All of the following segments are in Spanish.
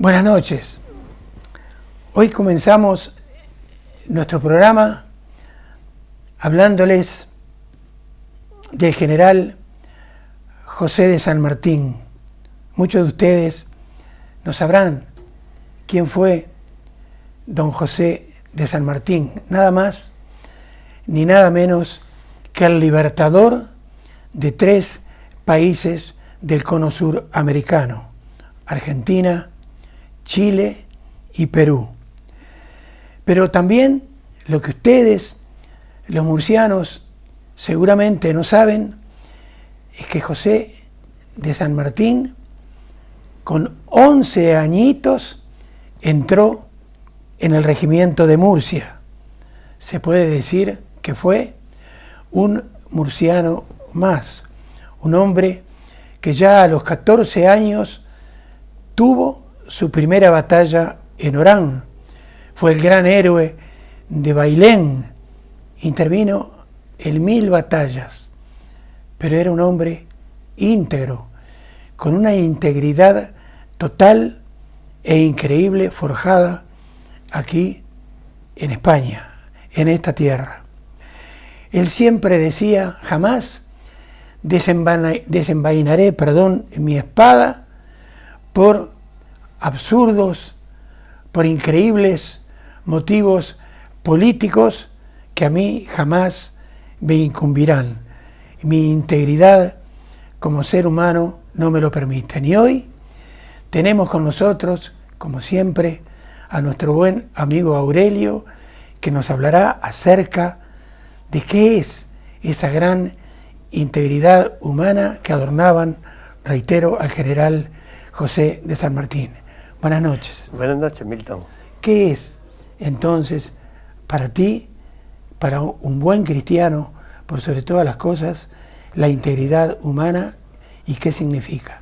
Buenas noches. Hoy comenzamos nuestro programa hablándoles del general José de San Martín. Muchos de ustedes no sabrán quién fue don José de San Martín, nada más ni nada menos que el libertador de 3 países del cono suramericano: Argentina, Chile y Perú. Pero también lo que ustedes, los murcianos, seguramente no saben es que José de San Martín, con 11 añitos, entró en el regimiento de Murcia. Se puede decir que fue un murciano más, un hombre que ya a los 14 años tuvo su primera batalla en Orán. Fue el gran héroe de Bailén, intervino en 1000 batallas, pero era un hombre íntegro, con una integridad total e increíble forjada aquí en España, en esta tierra. Él siempre decía: jamás desenvainaré mi espada por absurdos, por increíbles motivos políticos que a mí jamás me incumbirán. Mi integridad como ser humano no me lo permite. Y hoy tenemos con nosotros, como siempre, a nuestro buen amigo Aurelio, que nos hablará acerca de qué es esa gran integridad humana que adornaban, reitero, al general José de San Martín. Buenas noches. Buenas noches, Milton. ¿Qué es entonces para ti, para un buen cristiano, por sobre todas las cosas, la integridad humana y qué significa?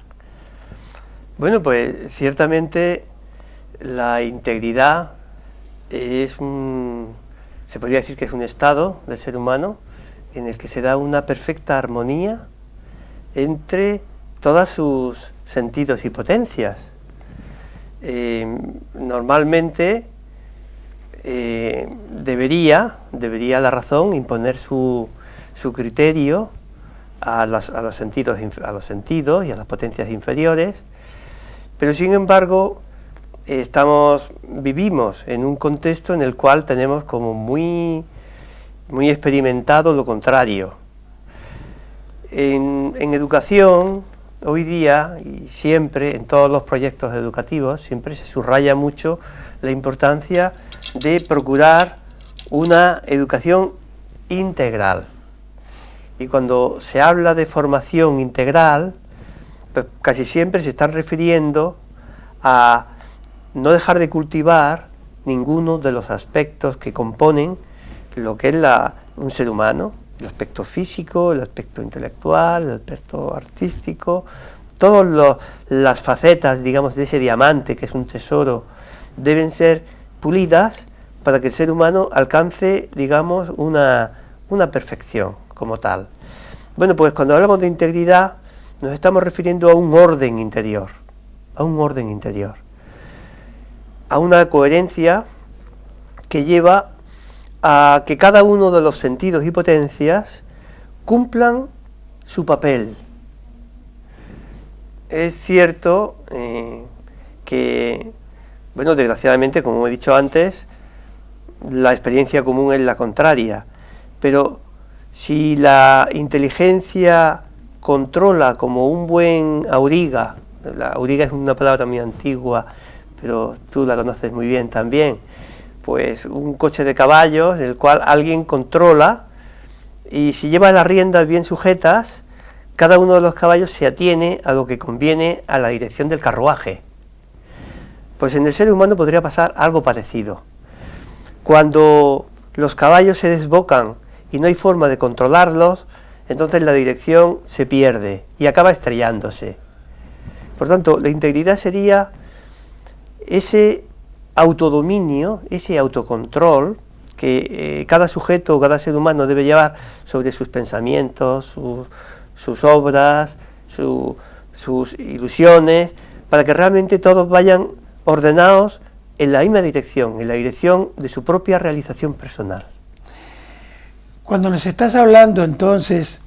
Bueno, pues ciertamente la integridad se podría decir que es un estado del ser humano en el que se da una perfecta armonía entre todos sus sentidos y potencias. Normalmente debería la razón imponer su criterio a los sentidos y a las potencias inferiores, pero sin embargo vivimos en un contexto en el cual tenemos como muy experimentado lo contrario. En educación, hoy día y siempre, en todos los proyectos educativos, siempre se subraya mucho la importancia de procurar una educación integral. Y cuando se habla de formación integral, pues casi siempre se están refiriendo a no dejar de cultivar ninguno de los aspectos que componen lo que es un ser humano: el aspecto físico, el aspecto intelectual, el aspecto artístico, todas las facetas, digamos, de ese diamante que es un tesoro, deben ser pulidas para que el ser humano alcance, digamos, una perfección como tal. Bueno, pues cuando hablamos de integridad nos estamos refiriendo a un orden interior, a una coherencia que lleva a que cada uno de los sentidos y potencias cumplan su papel. Es cierto que, bueno, desgraciadamente, como he dicho antes, la experiencia común es la contraria, pero si la inteligencia controla como un buen auriga, la auriga es una palabra muy antigua, pero tú la conoces muy bien también, pues un coche de caballos, el cual alguien controla, y si lleva las riendas bien sujetas, cada uno de los caballos se atiene a lo que conviene a la dirección del carruaje. Pues en el ser humano podría pasar algo parecido. Cuando los caballos se desbocan y no hay forma de controlarlos, entonces la dirección se pierde y acaba estrellándose. Por tanto, la integridad sería ese autodominio, ese autocontrol que cada sujeto, cada ser humano debe llevar sobre sus pensamientos, sus obras, sus ilusiones, para que realmente todos vayan ordenados en la misma dirección, en la dirección de su propia realización personal. Cuando nos estás hablando entonces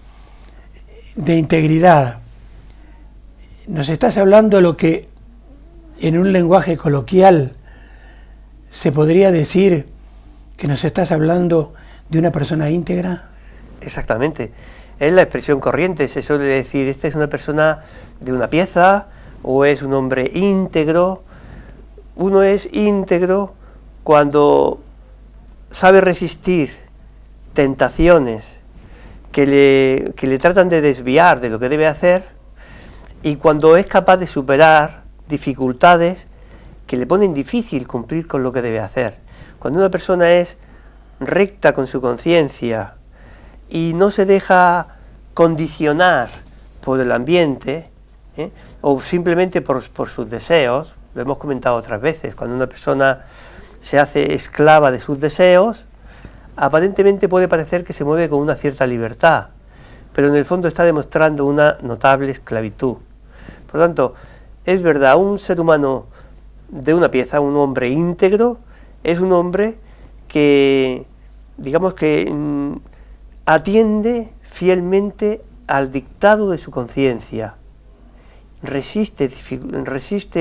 de integridad, nos estás hablando lo que en un lenguaje coloquial se podría decir que nos estás hablando de una persona íntegra. Exactamente, es la expresión corriente, se suele decir, esta es una persona de una pieza o es un hombre íntegro. Uno es íntegro cuando sabe resistir tentaciones que le tratan de desviar de lo que debe hacer, y cuando es capaz de superar dificultades que le ponen difícil cumplir con lo que debe hacer. Cuando una persona es recta con su conciencia y no se deja condicionar por el ambiente, o simplemente por sus deseos, lo hemos comentado otras veces, cuando una persona se hace esclava de sus deseos, aparentemente puede parecer que se mueve con una cierta libertad, pero en el fondo está demostrando una notable esclavitud. Por lo tanto, es verdad, un ser humano de una pieza, un hombre íntegro, es un hombre que, digamos que atiende fielmente al dictado de su conciencia, resiste,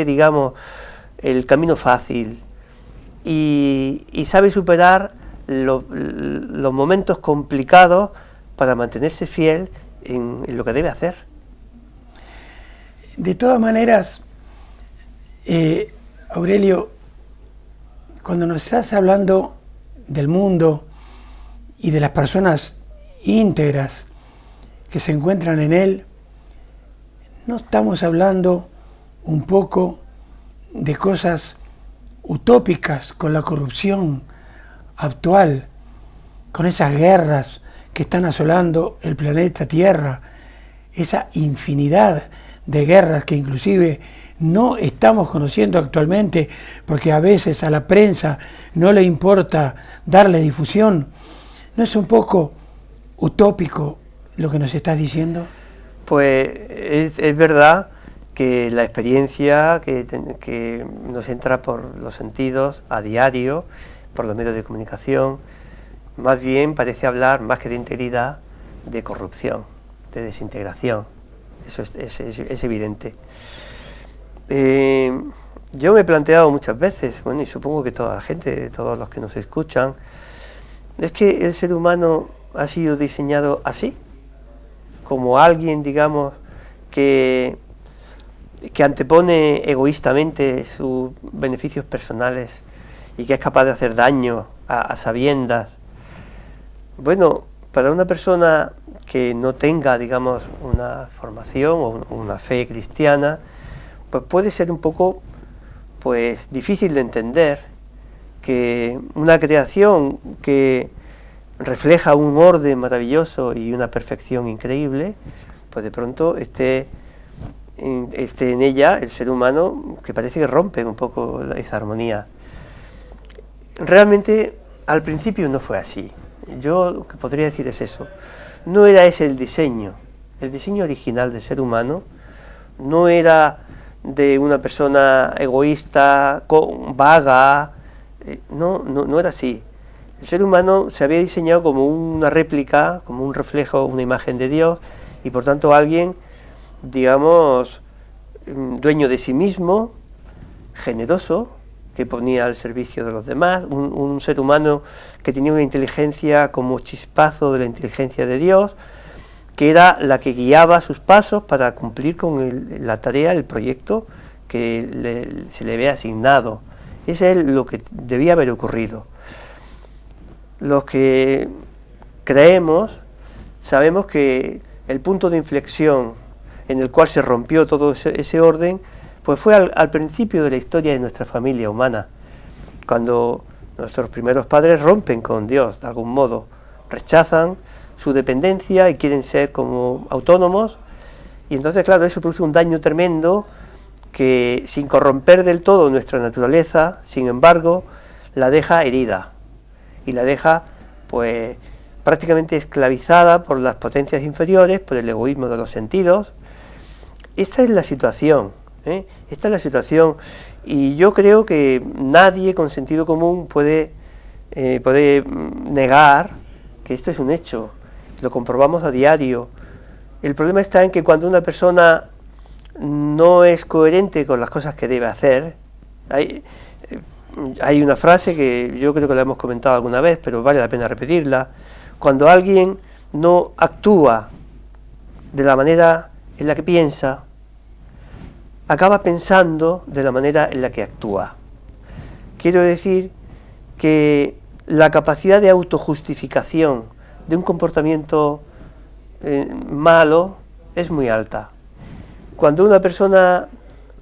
digamos, el camino fácil y sabe superar los momentos complicados para mantenerse fiel en lo que debe hacer. De todas maneras, Aurelio, cuando nos estás hablando del mundo y de las personas íntegras que se encuentran en él, ¿no estamos hablando un poco de cosas utópicas con la corrupción actual, con esas guerras que están asolando el planeta Tierra, esa infinidad de guerras que inclusive no estamos conociendo actualmente porque a veces a la prensa no le importa darle difusión? ¿No es un poco utópico lo que nos estás diciendo? Pues es verdad que la experiencia que nos entra por los sentidos a diario, por los medios de comunicación, más bien parece hablar, más que de integridad, de corrupción, de desintegración. Eso es evidente. Yo me he planteado muchas veces, bueno, y supongo que toda la gente, todos los que nos escuchan, es que el ser humano ha sido diseñado así, como alguien, digamos, que antepone egoístamente sus beneficios personales y que es capaz de hacer daño a sabiendas. Bueno, para una persona que no tenga, digamos, una formación o una fe cristiana, pues puede ser un poco, pues, difícil de entender que una creación que refleja un orden maravilloso y una perfección increíble, pues de pronto esté en ella el ser humano, que parece que rompe un poco esa armonía. Realmente al principio no fue así. Yo lo que podría decir es eso. No era ese el diseño original del ser humano no era de una persona egoísta, vaga, no era así. El ser humano se había diseñado como una réplica, como un reflejo, una imagen de Dios, y por tanto alguien, digamos, dueño de sí mismo, generoso, que ponía al servicio de los demás, un ser humano que tenía una inteligencia como chispazo de la inteligencia de Dios, que era la que guiaba sus pasos para cumplir con la tarea, el proyecto que se le había asignado. Ese es lo que debía haber ocurrido. Los que creemos, sabemos que el punto de inflexión en el cual se rompió todo ese orden, pues fue al principio de la historia de nuestra familia humana, cuando nuestros primeros padres rompen con Dios de algún modo, rechazan su dependencia y quieren ser como autónomos, y entonces claro, eso produce un daño tremendo que sin corromper del todo nuestra naturaleza, sin embargo, la deja herida y la deja pues prácticamente esclavizada por las potencias inferiores, por el egoísmo de los sentidos. Esta es la situación, esta es la situación, Y yo creo que nadie con sentido común puede negar que esto es un hecho, lo comprobamos a diario. El problema está en que cuando una persona no es coherente con las cosas que debe hacer, hay una frase que yo creo que la hemos comentado alguna vez, pero vale la pena repetirla: cuando alguien no actúa de la manera en la que piensa, acaba pensando de la manera en la que actúa. Quiero decir que la capacidad de autojustificación de un comportamiento malo es muy alta. Cuando una persona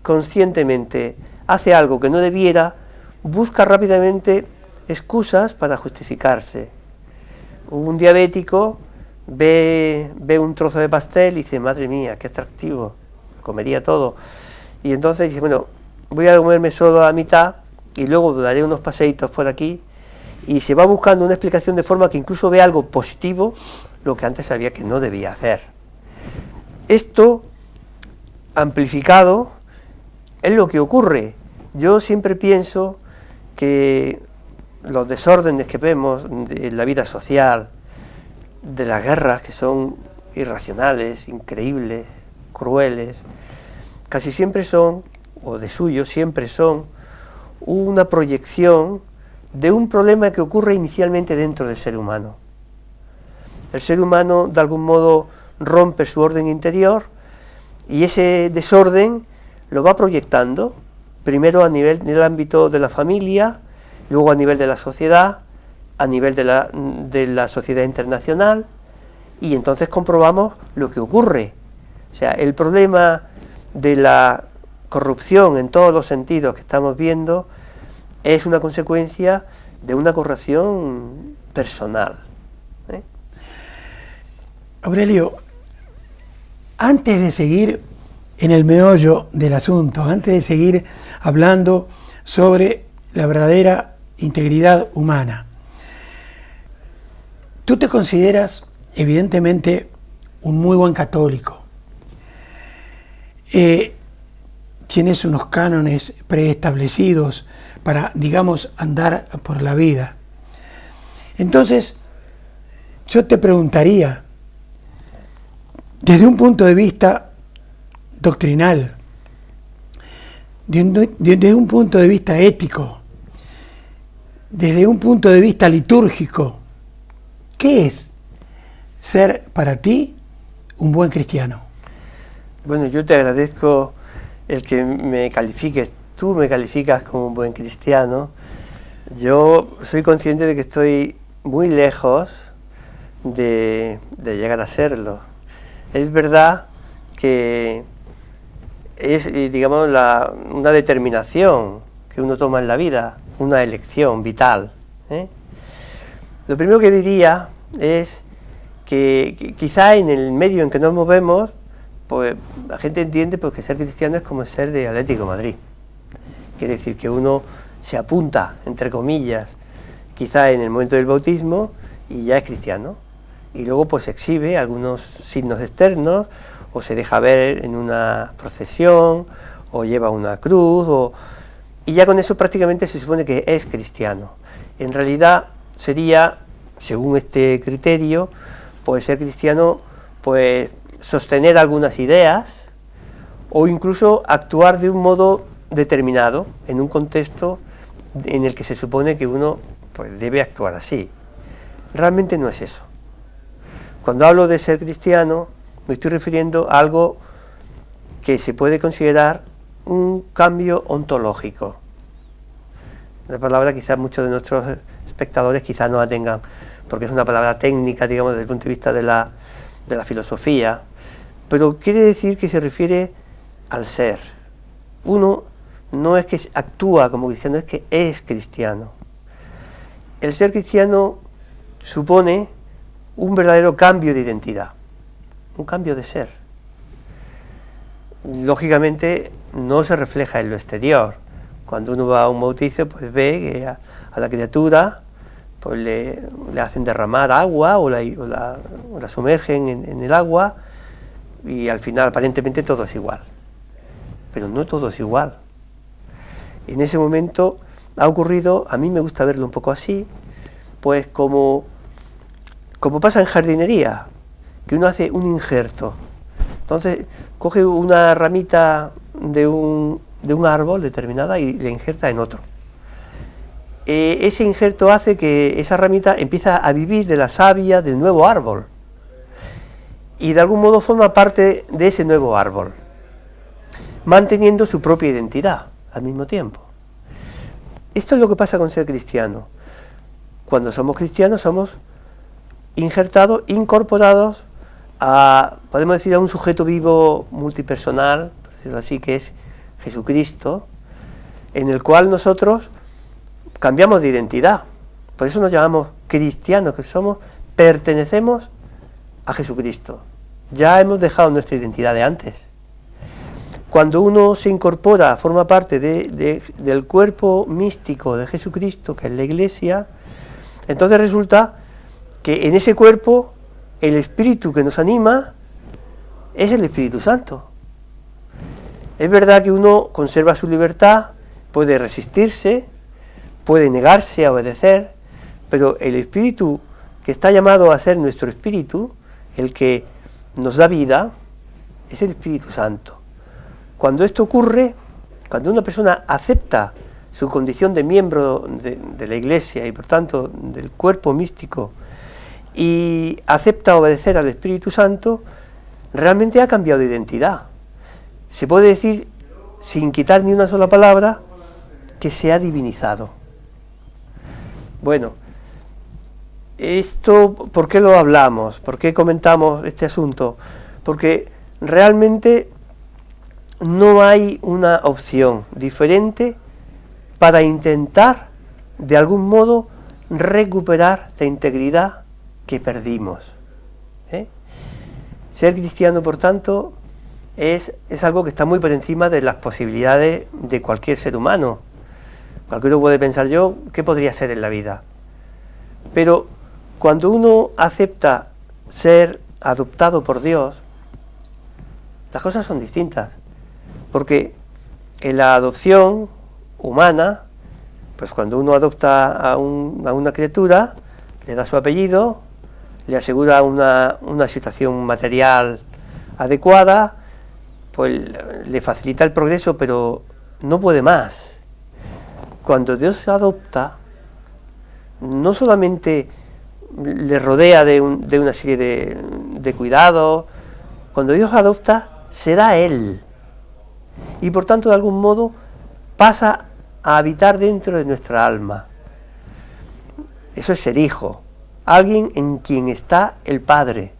conscientemente hace algo que no debiera, busca rápidamente excusas para justificarse. Un diabético ve un trozo de pastel y dice: madre mía, qué atractivo, comería todo. Y entonces dice: bueno, voy a comerme solo la mitad y luego daré unos paseitos por aquí, y se va buscando una explicación de forma que incluso ve algo positivo, lo que antes sabía que no debía hacer. Esto amplificado es lo que ocurre. Yo siempre pienso que los desórdenes que vemos en la vida social, de las guerras, que son irracionales, increíbles, crueles, casi siempre son, o de suyo siempre son, una proyección de un problema que ocurre inicialmente dentro del ser humano. El ser humano de algún modo rompe su orden interior y ese desorden lo va proyectando, primero a nivel del ámbito de la familia, luego a nivel de la sociedad, a nivel de la sociedad internacional, y entonces comprobamos lo que ocurre. O sea, el problema de la corrupción en todos los sentidos que estamos viendo es una consecuencia de una corrupción personal. Aurelio, antes de seguir en el meollo del asunto, antes de seguir hablando sobre la verdadera integridad humana, tú te consideras evidentemente un muy buen católico. Tienes unos cánones preestablecidos para, digamos, andar por la vida. Entonces, yo te preguntaría, desde un punto de vista doctrinal, desde un punto de vista ético, desde un punto de vista litúrgico, ¿qué es ser para ti un buen cristiano? Bueno, yo te agradezco el que me califiques. Tú me calificas como un buen cristiano. Yo soy consciente de que estoy muy lejos de llegar a serlo. Es verdad que es, digamos, una determinación que uno toma en la vida, una elección vital. Lo primero que diría es que quizá en el medio en que nos movemos, pues la gente entiende pues, que ser cristiano es como ser de Atlético de Madrid. Quiere decir que uno se apunta, entre comillas, quizá en el momento del bautismo y ya es cristiano. Y luego pues exhibe algunos signos externos, o se deja ver en una procesión, o lleva una cruz, y ya con eso prácticamente se supone que es cristiano. En realidad sería, según este criterio, pues ser cristiano, pues sostener algunas ideas, o incluso actuar de un modo determinado, en un contexto en el que se supone que uno pues, debe actuar así. Realmente no es eso. Cuando hablo de ser cristiano, me estoy refiriendo a algo que se puede considerar un cambio ontológico. Una palabra quizás muchos de nuestros espectadores quizás no la tengan, porque es una palabra técnica, digamos, desde el punto de vista de la filosofía, pero quiere decir que se refiere al ser. Uno no es que actúa como cristiano, es que es cristiano. El ser cristiano supone un verdadero cambio de identidad, un cambio de ser. Lógicamente no se refleja en lo exterior. Cuando uno va a un bautizo, pues ve que a la criatura pues le hacen derramar agua o la sumergen en el agua, y al final aparentemente todo es igual. Pero no todo es igual. En ese momento ha ocurrido, a mí me gusta verlo un poco así, pues como pasa en jardinería, que uno hace un injerto. Entonces coge una ramita de un árbol determinada y la injerta en otro. Ese injerto hace que esa ramita empieza a vivir de la savia del nuevo árbol y de algún modo forma parte de ese nuevo árbol, manteniendo su propia identidad al mismo tiempo. Esto es lo que pasa con ser cristiano. Cuando somos cristianos somos injertados, incorporados podemos decir, a un sujeto vivo multipersonal, por decirlo así, que es Jesucristo, en el cual nosotros cambiamos de identidad. Por eso nos llamamos cristianos, que pertenecemos a Jesucristo. Ya hemos dejado nuestra identidad de antes. Cuando uno se incorpora, forma parte del cuerpo místico de Jesucristo, que es la Iglesia, entonces resulta que en ese cuerpo el Espíritu que nos anima es el Espíritu Santo. Es verdad que uno conserva su libertad, puede resistirse, puede negarse a obedecer, pero el Espíritu que está llamado a ser nuestro Espíritu, el que nos da vida, es el Espíritu Santo. Cuando esto ocurre, cuando una persona acepta su condición de miembro de la Iglesia y por tanto del cuerpo místico y acepta obedecer al Espíritu Santo, realmente ha cambiado de identidad. Se puede decir, sin quitar ni una sola palabra, que se ha divinizado. Bueno, esto, ¿por qué lo hablamos? ¿Por qué comentamos este asunto? Porque realmente no hay una opción diferente para intentar, de algún modo, recuperar la integridad que perdimos. Ser cristiano, por tanto, es algo que está muy por encima de las posibilidades de cualquier ser humano. Cualquiera puede pensar, yo, ¿qué podría ser en la vida? Pero cuando uno acepta ser adoptado por Dios, las cosas son distintas. Porque en la adopción humana, pues cuando uno adopta a una criatura, le da su apellido, le asegura una situación material adecuada, pues le facilita el progreso, pero no puede más. Cuando Dios adopta, no solamente le rodea de una serie de cuidados, cuando Dios adopta, se da a Él. Y por tanto, de algún modo, pasa a habitar dentro de nuestra alma. Eso es ser hijo, alguien en quien está el Padre.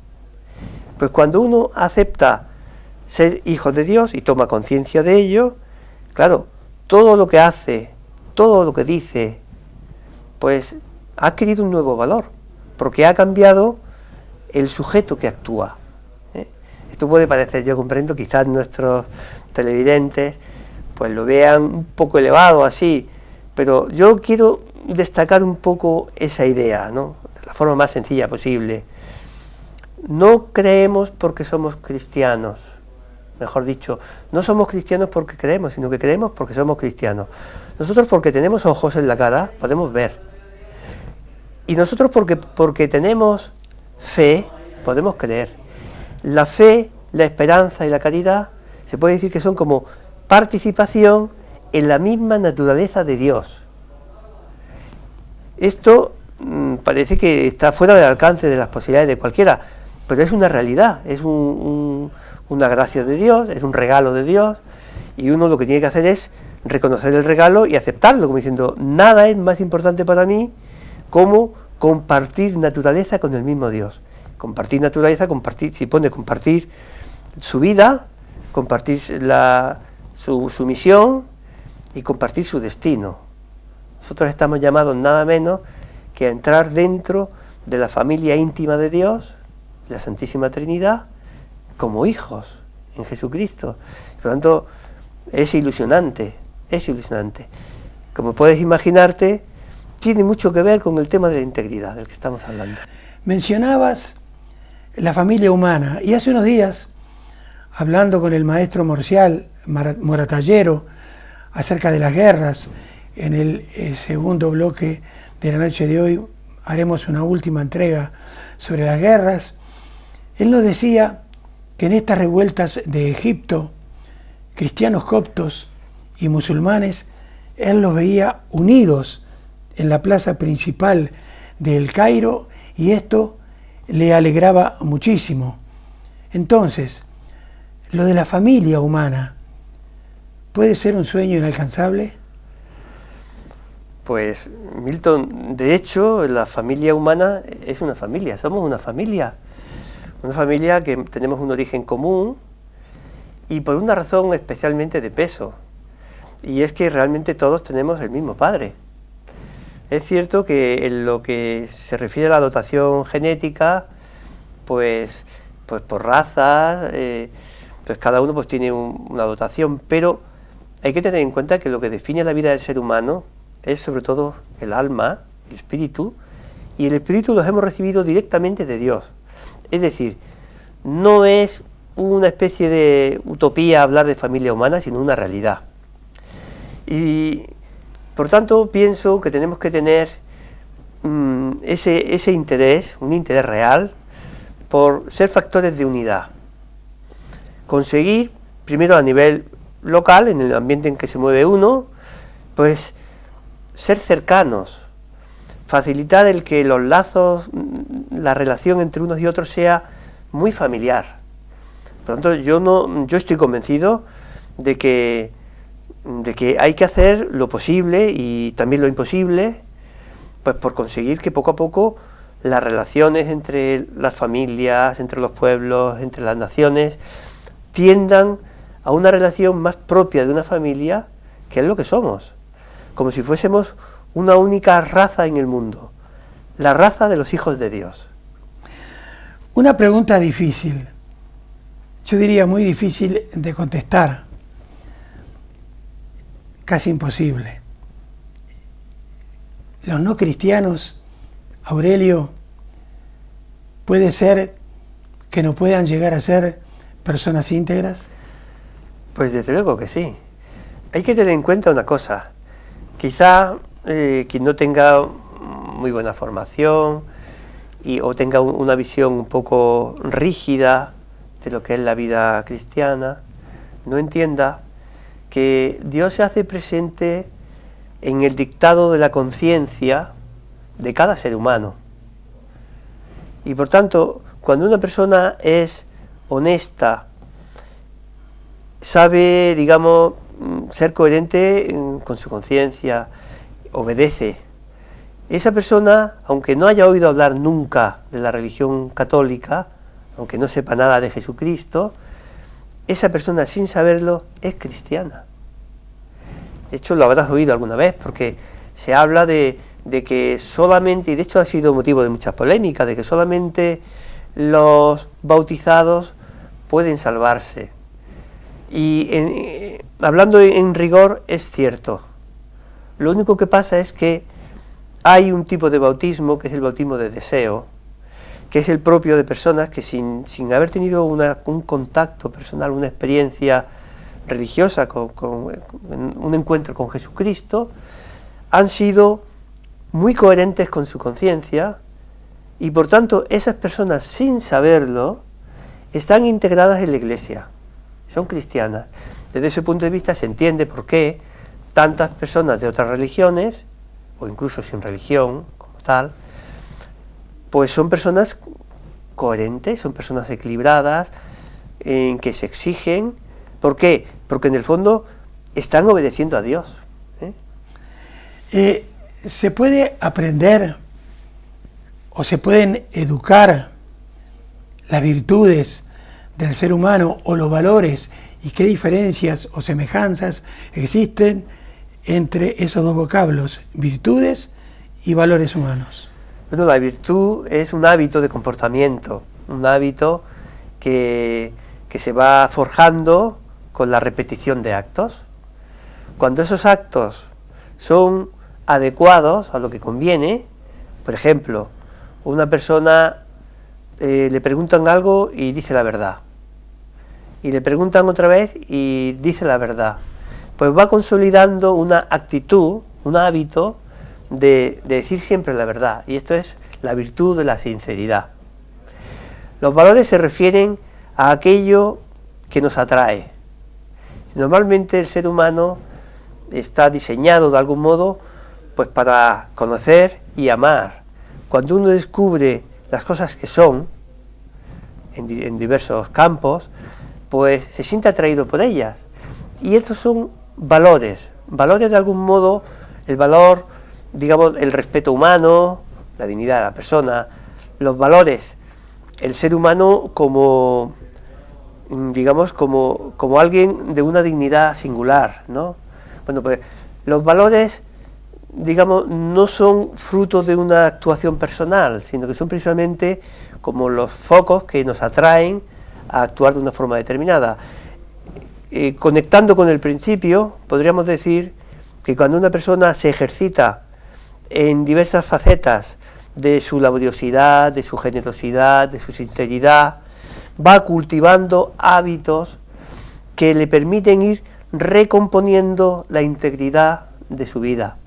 Pues cuando uno acepta ser hijo de Dios y toma conciencia de ello, claro, todo lo que hace, todo lo que dice, pues ha adquirido un nuevo valor, porque ha cambiado el sujeto que actúa. Esto puede parecer, yo comprendo, quizás nuestros televidentes pues lo vean un poco elevado así, pero yo quiero destacar un poco esa idea, ¿no?, de la forma más sencilla posible. No creemos porque somos cristianos, mejor dicho, no somos cristianos porque creemos, sino que creemos porque somos cristianos. Nosotros, porque tenemos ojos en la cara, podemos ver. Y nosotros porque tenemos fe, podemos creer. La fe, la esperanza y la caridad se puede decir que son como participación en la misma naturaleza de Dios. Esto parece que está fuera del alcance de las posibilidades de cualquiera, pero es una realidad, es una gracia de Dios, es un regalo de Dios, y uno lo que tiene que hacer es reconocer el regalo y aceptarlo, como diciendo, nada es más importante para mí como compartir naturaleza con el mismo Dios. Compartir naturaleza, si pone compartir su vida, compartir su misión y compartir su destino. Nosotros estamos llamados nada menos que a entrar dentro de la familia íntima de Dios, la Santísima Trinidad, como hijos en Jesucristo. Por lo tanto, es ilusionante, es ilusionante. Como puedes imaginarte, tiene mucho que ver con el tema de la integridad del que estamos hablando. Mencionabas la familia humana, y hace unos días, hablando con el maestro Moratallero acerca de las guerras. En el segundo bloque de la noche de hoy haremos una última entrega sobre las guerras. Él nos decía que en estas revueltas de Egipto, cristianos coptos y musulmanes, él los veía unidos en la plaza principal del Cairo, y esto le alegraba muchísimo. Entonces, lo de la familia humana, ¿puede ser un sueño inalcanzable? Pues, Milton, de hecho, la familia humana es una familia, somos una familia que tenemos un origen común y por una razón especialmente de peso, y es que realmente todos tenemos el mismo padre. Es cierto que en lo que se refiere a la dotación genética, pues por razas, pues cada uno pues tiene una dotación, pero hay que tener en cuenta que lo que define la vida del ser humano es sobre todo el alma, el espíritu, y el espíritu los hemos recibido directamente de Dios. Es decir, no es una especie de utopía hablar de familia humana, sino una realidad. Y por tanto pienso que tenemos que tener ese interés, un interés real, por ser factores de unidad. Conseguir, primero a nivel local, en el ambiente en que se mueve uno, pues ser cercanos, facilitar el que los lazos, la relación entre unos y otros sea muy familiar. Por lo tanto, yo estoy convencido de que hay que hacer lo posible y también lo imposible, pues por conseguir que poco a poco las relaciones entre las familias, entre los pueblos, entre las naciones, tiendan a una relación más propia de una familia, que es lo que somos, como si fuésemos una única raza en el mundo, la raza de los hijos de Dios. Una pregunta difícil, yo diría muy difícil de contestar, casi imposible. Los no cristianos, Aurelio, ¿puede ser que no puedan llegar a ser personas íntegras? Pues desde luego que sí. Hay que tener en cuenta una cosa. Quizá quien no tenga muy buena formación o tenga una visión un poco rígida de lo que es la vida cristiana, no entienda que Dios se hace presente en el dictado de la conciencia de cada ser humano. Y por tanto, cuando una persona es honesta, sabe, digamos, ser coherente con su conciencia, obedece, esa persona, aunque no haya oído hablar nunca de la religión católica, aunque no sepa nada de Jesucristo, esa persona sin saberlo es cristiana. De hecho, lo habrás oído alguna vez, porque se habla de que solamente, y de hecho ha sido motivo de muchas polémicas, de que solamente los bautizados pueden salvarse. Y hablando en rigor, es cierto. Lo único que pasa es que hay un tipo de bautismo, que es el bautismo de deseo, que es el propio de personas que sin haber tenido un contacto personal, una experiencia religiosa, con un encuentro con Jesucristo, han sido muy coherentes con su conciencia, y por tanto esas personas, sin saberlo, están integradas en la Iglesia, son cristianas. Desde ese punto de vista se entiende por qué tantas personas de otras religiones, o incluso sin religión como tal, pues son personas coherentes, son personas equilibradas, en que se exigen. ¿Por qué? Porque en el fondo están obedeciendo a Dios. ¿Se puede aprender o se pueden educar las virtudes del ser humano o los valores, y qué diferencias o semejanzas existen entre esos dos vocablos, virtudes y valores humanos? Bueno, la virtud es un hábito de comportamiento, un hábito que se va forjando con la repetición de actos. Cuando esos actos son adecuados a lo que conviene, por ejemplo, una persona le preguntan algo y dice la verdad, y le preguntan otra vez y dice la verdad, pues va consolidando una actitud, un hábito de decir siempre la verdad, y esto es la virtud de la sinceridad. Los valores se refieren a aquello que nos atrae. Normalmente el ser humano está diseñado de algún modo pues para conocer y amar. Cuando uno descubre las cosas que son en diversos campos, pues se siente atraído por ellas. Y estos son valores de algún modo, el valor, digamos, el respeto humano, la dignidad de la persona, los valores, el ser humano como, digamos, como alguien de una dignidad singular, ¿no? Bueno, pues los valores, digamos, no son fruto de una actuación personal, sino que son precisamente como los focos que nos atraen a actuar de una forma determinada. Conectando con el principio, podríamos decir que cuando una persona se ejercita en diversas facetas de su laboriosidad, de su generosidad, de su sinceridad, va cultivando hábitos que le permiten ir recomponiendo la integridad de su vida.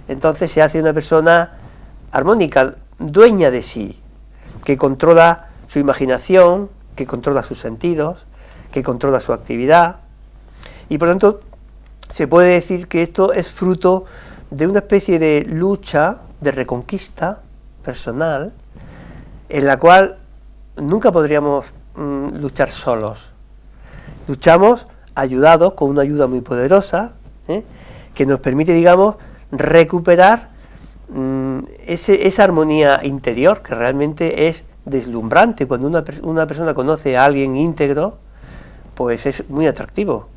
Entonces se hace una persona armónica, dueña de sí, que controla su imaginación, que controla sus sentidos, que controla su actividad, y por lo tanto se puede decir que esto es fruto de una especie de lucha, de reconquista personal, en la cual nunca podríamos luchar solos. Luchamos ayudados, con una ayuda muy poderosa, que nos permite, digamos, recuperar esa armonía interior, que realmente es deslumbrante. Cuando una persona conoce a alguien íntegro, pues es muy atractivo,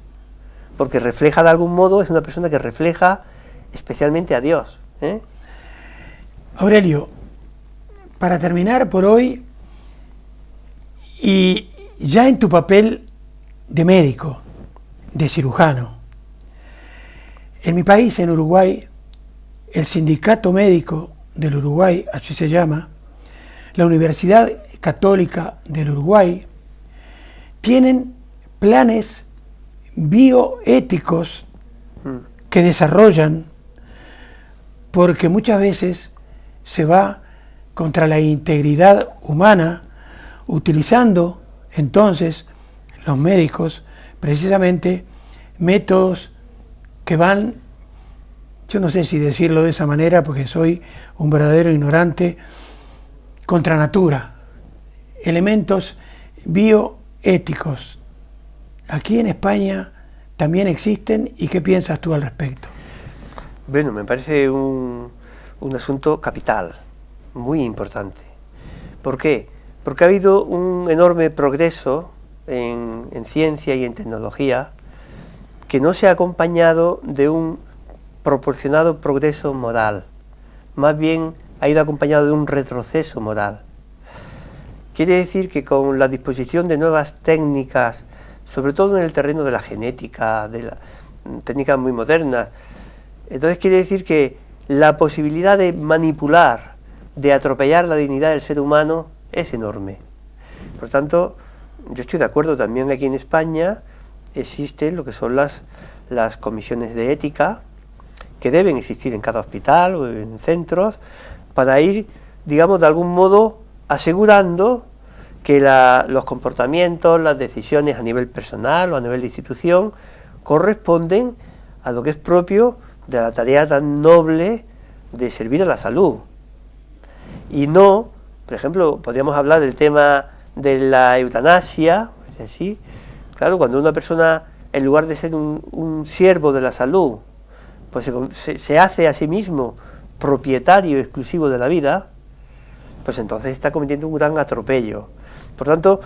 porque refleja de algún modo, es una persona que refleja especialmente a Dios. Aurelio, para terminar por hoy, y ya en tu papel de médico, de cirujano, en mi país, en Uruguay, el Sindicato Médico del Uruguay, así se llama, la Universidad Católica del Uruguay, tienen planes bioéticos que desarrollan, porque muchas veces se va contra la integridad humana, utilizando entonces los médicos precisamente métodos que van, yo no sé si decirlo de esa manera porque soy un verdadero ignorante, contra natura, elementos bioéticos. Aquí en España también existen, ¿y qué piensas tú al respecto? Bueno, me parece un asunto capital, muy importante. ¿Por qué? Porque ha habido un enorme progreso en ciencia y en tecnología que no se ha acompañado de un proporcionado progreso moral, más bien ha ido acompañado de un retroceso moral. Quiere decir que con la disposición de nuevas técnicas, sobre todo en el terreno de la genética, de las técnicas muy modernas, entonces quiere decir que la posibilidad de manipular, de atropellar la dignidad del ser humano es enorme. Por tanto, yo estoy de acuerdo también aquí en España, existen lo que son las comisiones de ética, que deben existir en cada hospital o en centros, para ir, digamos, de algún modo asegurando que los comportamientos, las decisiones a nivel personal o a nivel de institución corresponden a lo que es propio de la tarea tan noble de servir a la salud. Y no, por ejemplo, podríamos hablar del tema de la eutanasia, ¿sí? Claro, cuando una persona, en lugar de ser un siervo de la salud, pues se hace a sí mismo propietario exclusivo de la vida, pues entonces está cometiendo un gran atropello. Por tanto,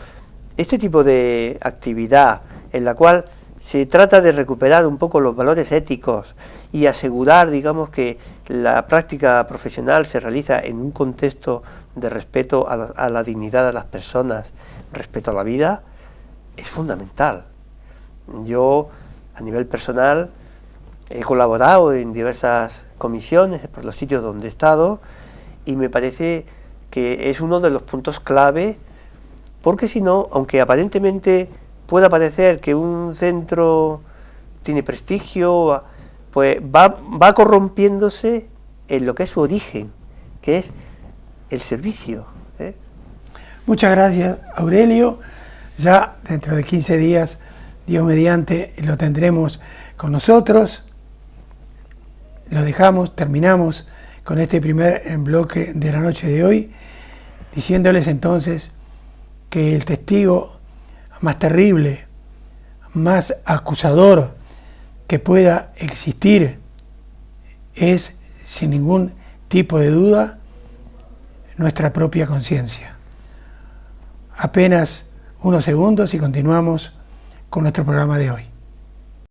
este tipo de actividad en la cual se trata de recuperar un poco los valores éticos y asegurar, digamos, que la práctica profesional se realiza en un contexto de respeto a la dignidad de las personas, respeto a la vida, es fundamental. Yo, a nivel personal, he colaborado en diversas comisiones por los sitios donde he estado y me parece que es uno de los puntos clave, porque si no, aunque aparentemente pueda parecer que un centro tiene prestigio, pues va corrompiéndose en lo que es su origen, que es el servicio. Muchas gracias, Aurelio. Ya dentro de 15 días, Dios mediante, lo tendremos con nosotros. Lo dejamos, terminamos con este primer bloque de la noche de hoy, diciéndoles entonces que el testigo más terrible, más acusador que pueda existir es, sin ningún tipo de duda, nuestra propia conciencia. Apenas unos segundos y continuamos con nuestro programa de hoy.